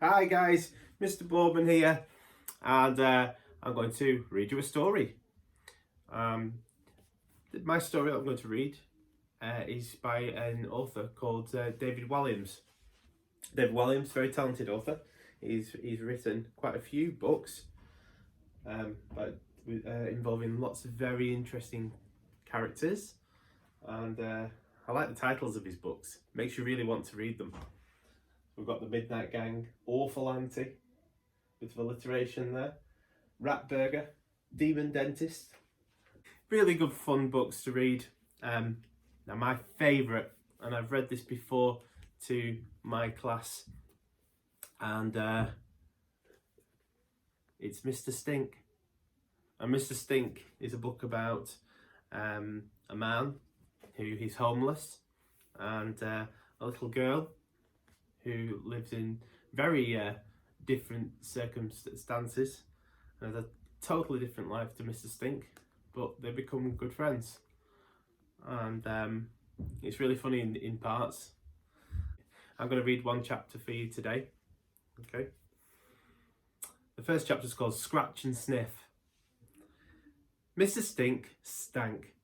Hi guys, Mr Boardman here, and I'm going to read you a story. My story that I'm going to read is by an author called David Walliams. David Walliams, very talented author. He's written quite a few books, involving lots of very interesting characters, and I like the titles of his books. Makes you really want to read them. We've got The Midnight Gang, Awful Auntie, bit of alliteration there, Rat Burger, Demon Dentist. Really good fun books to read. Now my favourite, and I've read this before to my class, and it's Mr Stink. And Mr Stink is a book about a man who is homeless, and a little girl who lives in very different circumstances and has a totally different life to Mr Stink, but they become good friends, and it's really funny in parts. I'm going to read one chapter for you today. Okay. The first chapter is called Scratch and Sniff. Mr Stink stank.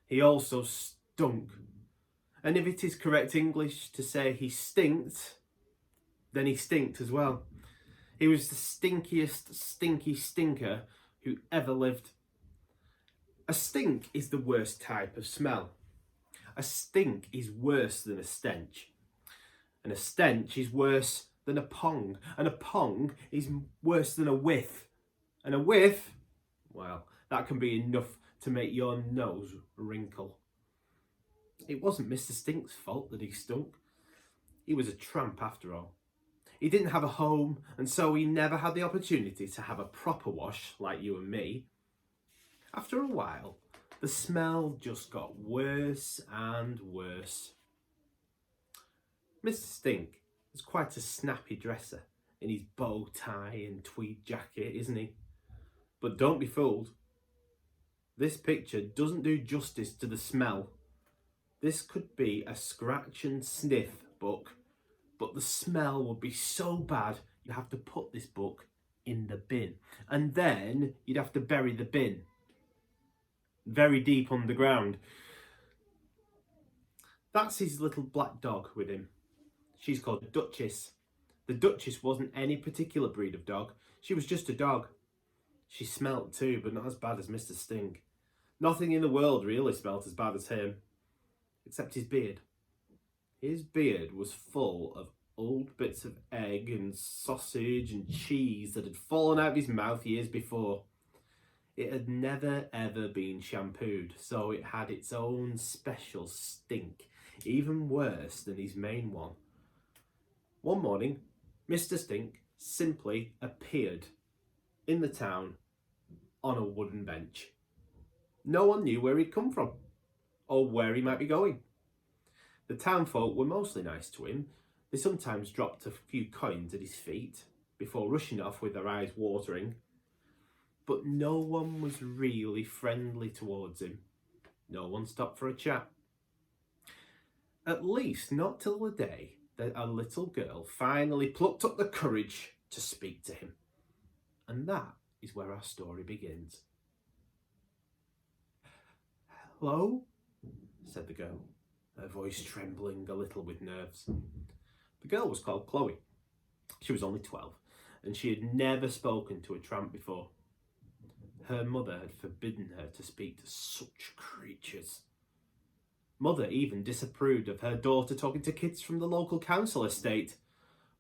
He also stunk. And if it is correct English to say he stinked, then he stinked as well. He was the stinkiest stinky stinker who ever lived. A stink is the worst type of smell. A stink is worse than a stench. And a stench is worse than a pong. And a pong is worse than a whiff. And a whiff, well, that can be enough to make your nose wrinkle. It wasn't Mr Stink's fault that he stunk. He was a tramp after all. He didn't have a home, and so he never had the opportunity to have a proper wash like you and me. After a while, the smell just got worse and worse. Mr Stink is quite a snappy dresser in his bow tie and tweed jacket, isn't he? But don't be fooled. This picture doesn't do justice to the smell. This could be a scratch and sniff book, but the smell would be so bad you'd have to put this book in the bin, and then you'd have to bury the bin very deep underground. That's his little black dog with him. She's called Duchess. The Duchess wasn't any particular breed of dog. She was just a dog. She smelt too, but not as bad as Mr Stink. Nothing in the world really smelt as bad as him, except his beard. His beard was full of old bits of egg and sausage and cheese that had fallen out of his mouth years before. It had never ever been shampooed, so it had its own special stink, even worse than his main one. One morning, Mr Stink simply appeared in the town on a wooden bench. No one knew where he'd come from or where he might be going. The townfolk were mostly nice to him. They sometimes dropped a few coins at his feet before rushing off with their eyes watering. But no one was really friendly towards him. No one stopped for a chat. At least not till the day that a little girl finally plucked up the courage to speak to him. And that is where our story begins. "Hello?" said the girl, her voice trembling a little with nerves. The girl was called Chloe. She was only 12, and she had never spoken to a tramp before. Her mother had forbidden her to speak to such creatures. Mother even disapproved of her daughter talking to kids from the local council estate.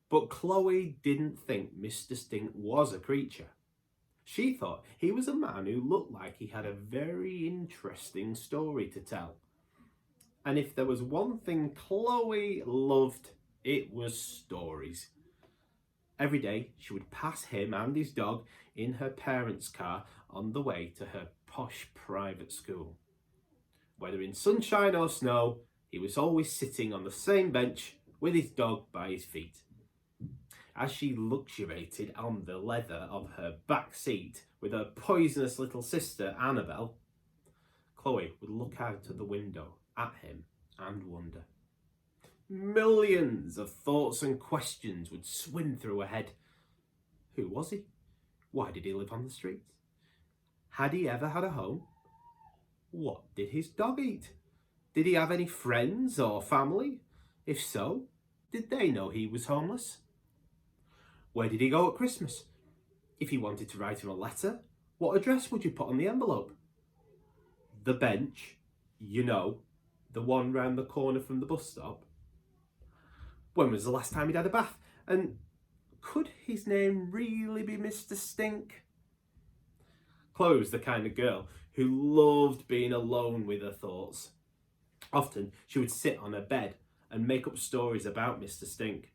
But Chloe didn't think Mr Stink was a creature. She thought he was a man who looked like he had a very interesting story to tell. And if there was one thing Chloe loved, it was stories. Every day she would pass him and his dog in her parents' car on the way to her posh private school. Whether in sunshine or snow, he was always sitting on the same bench with his dog by his feet. As she luxuriated on the leather of her back seat with her poisonous little sister Annabelle, Chloe would look out of the window at him and wonder, Millions of thoughts and questions would swim through her head. Who was he? Why did he live on the streets? Had he ever had a home? What did his dog eat? Did he have any friends or family? If so, did they know he was homeless? Where did he go at Christmas? If he wanted to write him a letter, what address would you put on the envelope? The bench, you know, the one round the corner from the bus stop. When was the last time he'd had a bath? And could his name really be Mr Stink? Chloe was the kind of girl who loved being alone with her thoughts. Often she would sit on her bed and make up stories about Mr Stink.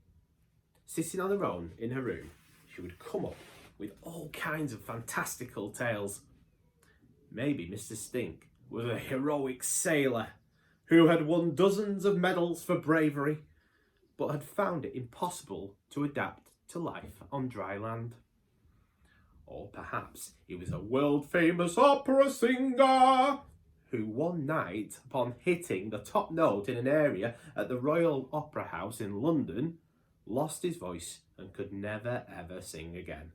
Sitting on her own in her room, she would come up with all kinds of fantastical tales. Maybe Mr Stink was a heroic sailor who had won dozens of medals for bravery, but had found it impossible to adapt to life on dry land. Or perhaps he was a world-famous opera singer who one night, upon hitting the top note in an area at the Royal Opera House in London, lost his voice and could never ever sing again.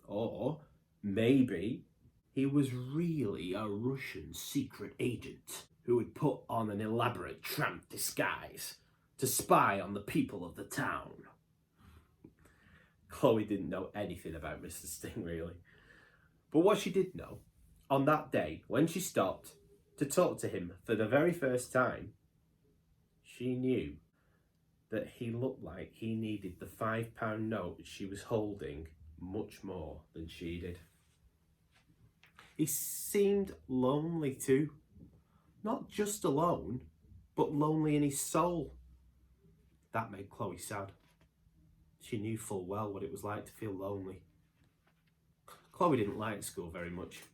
Or maybe he was really a Russian secret agent who had put on an elaborate tramp disguise to spy on the people of the town. Chloe didn't know anything about Mr. Sting, really. But what she did know, on that day, when she stopped to talk to him for the very first time, she knew that he looked like he needed the £5 note she was holding much more than she did. He seemed lonely too. Not just alone, but lonely in his soul. That made Chloe sad. She knew full well what it was like to feel lonely. Chloe didn't like school very much.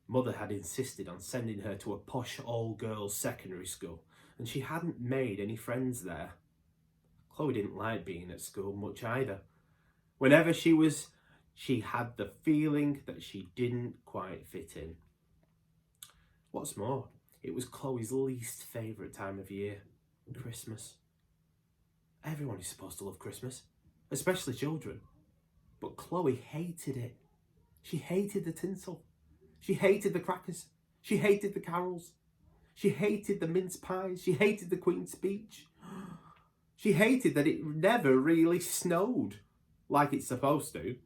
Mother had insisted on sending her to a posh all-girls secondary school, and she hadn't made any friends there. Chloe didn't like being at school much either. Whenever she had the feeling that she didn't quite fit in. What's more, it was Chloe's least favourite time of year, Christmas. Everyone is supposed to love Christmas, especially children. But Chloe hated it. She hated the tinsel. She hated the crackers. She hated the carols. She hated the mince pies. She hated the Queen's speech. She hated that it never really snowed like it's supposed to.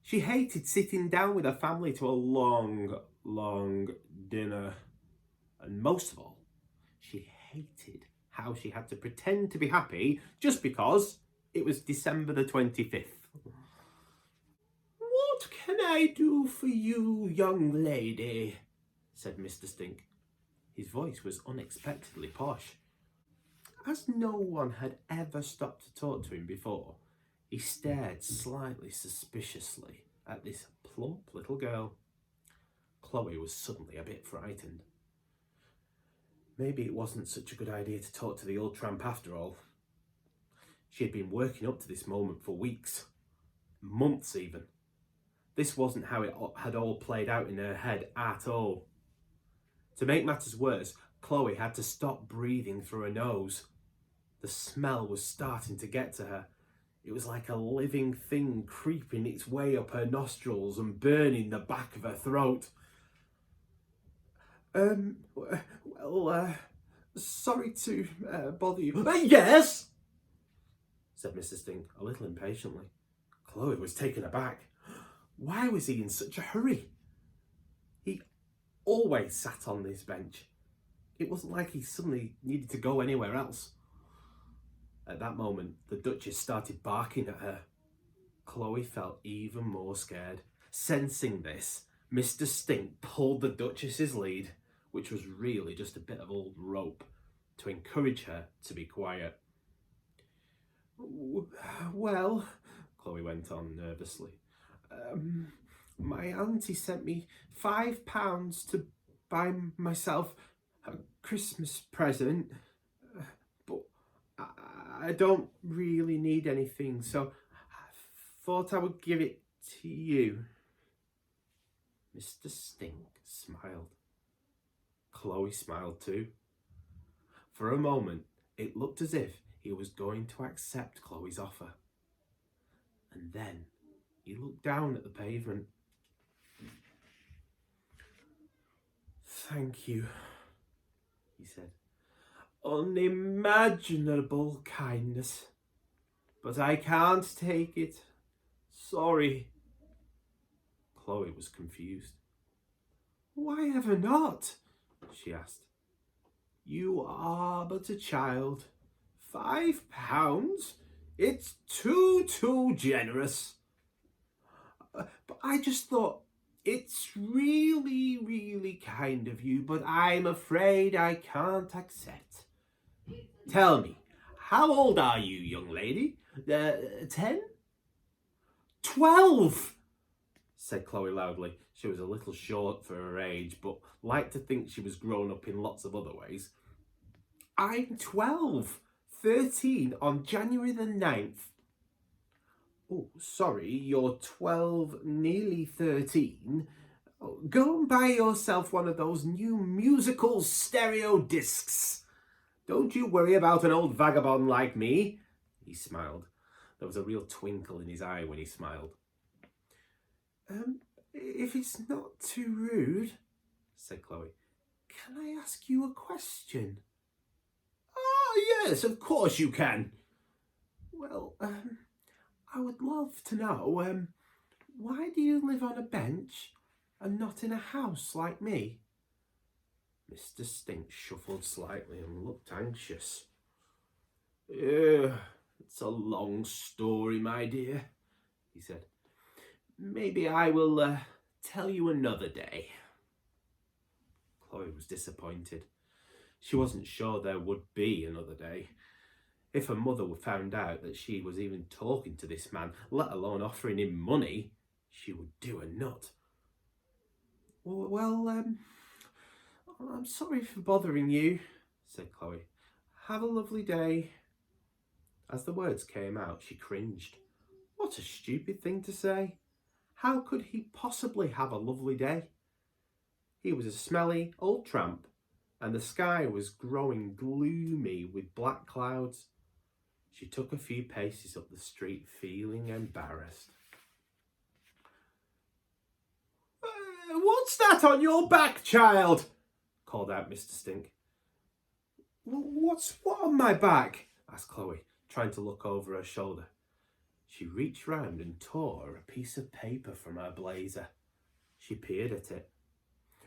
She hated sitting down with her family to a long, long dinner. And most of all, she hated how she had to pretend to be happy just because it was December the 25th. "What can I do for you, young lady?" said Mr. Stink. His voice was unexpectedly posh. As no one had ever stopped to talk to him before, he stared slightly suspiciously at this plump little girl. Chloe was suddenly a bit frightened. Maybe it wasn't such a good idea to talk to the old tramp after all. She had been working up to this moment for weeks, months even. This wasn't how it had all played out in her head at all. To make matters worse, Chloe had to stop breathing through her nose. The smell was starting to get to her. It was like a living thing creeping its way up her nostrils and burning the back of her throat. Sorry to bother you." "Yes?" said Mr. Stink, a little impatiently. Chloe was taken aback. Why was he in such a hurry? He always sat on this bench. It wasn't like he suddenly needed to go anywhere else. At that moment, the Duchess started barking at her. Chloe felt even more scared. Sensing this, Mr. Stink pulled the Duchess's lead, which was really just a bit of old rope, to encourage her to be quiet. "Well," Chloe went on nervously, "my auntie sent me £5 to buy myself a Christmas present, but I don't really need anything, so I thought I would give it to you." Mr. Stink smiled. Chloe smiled too. For a moment, It looked as if he was going to accept Chloe's offer. And then he looked down at the pavement. "Thank you," he said. "Unimaginable kindness. But I can't take it. Sorry." Chloe was confused. "Why ever not?" she asked. "You are but a child. £5? It's too generous. But I just thought, it's really kind of you, but I'm afraid I can't accept. Tell me, how old are you, young lady? 10? 12, said Chloe loudly. She was a little short for her age, but liked to think she was grown up in lots of other ways. I'm 12, 13 on January the 9th. Oh, sorry, you're 12, nearly 13. Oh, go and buy yourself one of those new musical stereo discs. Don't you worry about an old vagabond like me." He smiled. There was a real twinkle in his eye when he smiled. If it's not too rude," said Chloe, "can I ask you a question?" "Oh, yes, of course you can." "Well, I would love to know, why do you live on a bench and not in a house like me?" Mr. Stink shuffled slightly and looked anxious. "It's a long story, my dear," he said. "Maybe I will tell you another day." Chloe was disappointed. She wasn't sure there would be another day. If her mother found out that she was even talking to this man, let alone offering him money, she would do a nut. "Well, I'm sorry for bothering you," said Chloe. "Have a lovely day." As the words came out, she cringed. What a stupid thing to say. How could he possibly have a lovely day? He was a smelly old tramp, and the sky was growing gloomy with black clouds. She took a few paces up the street, feeling embarrassed. "What's that on your back, child?" called out Mr. Stink. What on my back?" asked Chloe, trying to look over her shoulder. She reached round and tore a piece of paper from her blazer. She peered at it.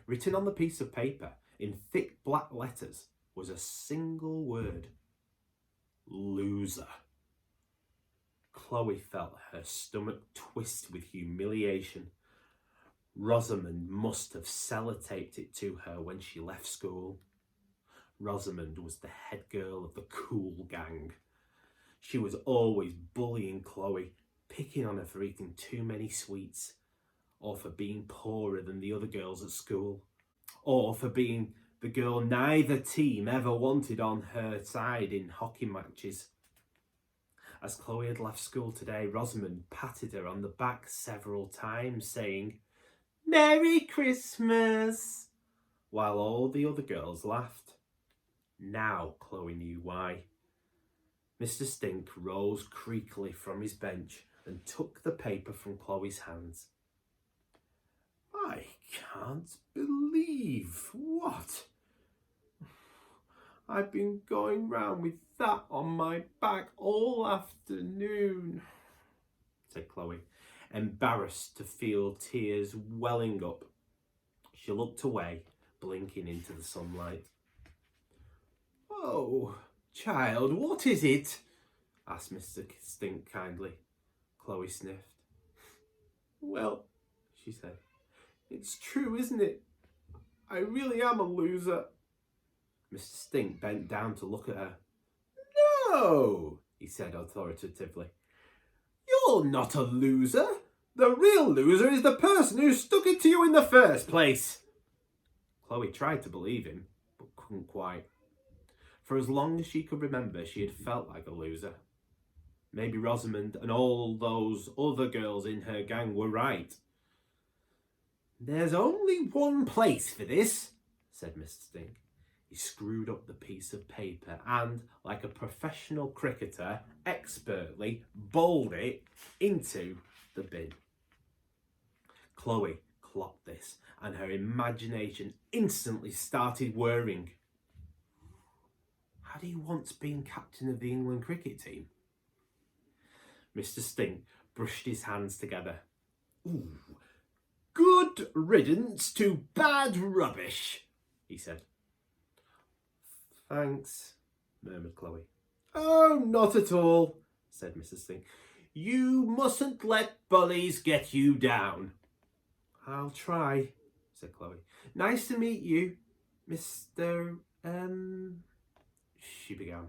Written on the piece of paper, in thick black letters, was a single word. Loser. Chloe felt her stomach twist with humiliation. Rosamond must have sellotaped it to her when she left school. Rosamond was the head girl of the cool gang. She was always bullying Chloe, picking on her for eating too many sweets, or for being poorer than the other girls at school, or for being the girl neither team ever wanted on her side in hockey matches. As Chloe had left school today, Rosamond patted her on the back several times, saying, "Merry Christmas," while all the other girls laughed. Now Chloe knew why. Mr. Stink rose creakily from his bench and took the paper from Chloe's hands. "I can't believe what? I've been going round with that on my back all afternoon," said Chloe, embarrassed to feel tears welling up. She looked away, blinking into the sunlight. "Oh, child, what is it?" asked Mr. Stink kindly. Chloe sniffed. "Well," she said, "it's true, isn't it? I really am a loser." Mr. Stink bent down to look at her. "No," he said authoritatively. "You're not a loser. The real loser is the person who stuck it to you in the first place." Chloe tried to believe him, but couldn't quite. For as long as she could remember, she had felt like a loser. Maybe Rosamond and all those other girls in her gang were right. "There's only one place for this," said Mr. Stink. He screwed up the piece of paper and, like a professional cricketer, expertly bowled it into the bin. Chloe clocked this and her imagination instantly started whirring. Had he once been captain of the England cricket team? Mr Stink brushed his hands together. Ooh, good riddance to bad rubbish, he said. Thanks, murmured Chloe. Oh, not at all, said Mrs. Stink. You mustn't let bullies get you down. I'll try, said Chloe. Nice to meet you, Mr. She began.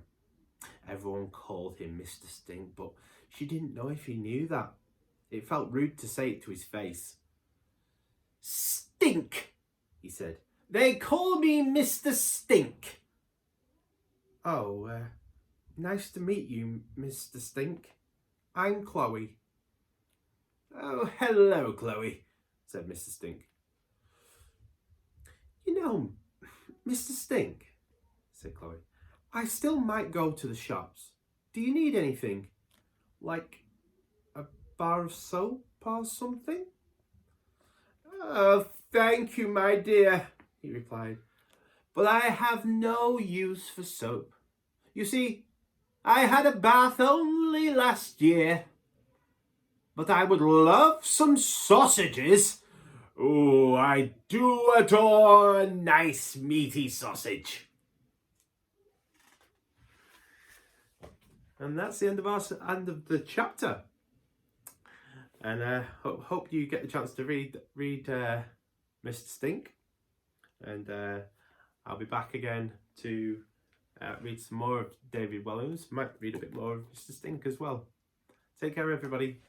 Everyone called him Mr. Stink, but she didn't know if he knew that. It felt rude to say it to his face. Stink, he said. They call me Mr. Stink. Oh, nice to meet you, Mr. Stink. I'm Chloe. Oh, hello, Chloe, said Mr. Stink. You know, Mr. Stink, said Chloe, I still might go to the shops. Do you need anything? Like a bar of soap or something? Oh, thank you, my dear, he replied. But I have no use for soap. You see, I had a bath only last year. But I would love some sausages. Oh, I do adore a nice meaty sausage. And that's the end of the chapter. And hope you get the chance to read Mr. Stink. And I'll be back again to read some more of David Walliams. Might read a bit more of Mr. Stink as well. Take care, everybody.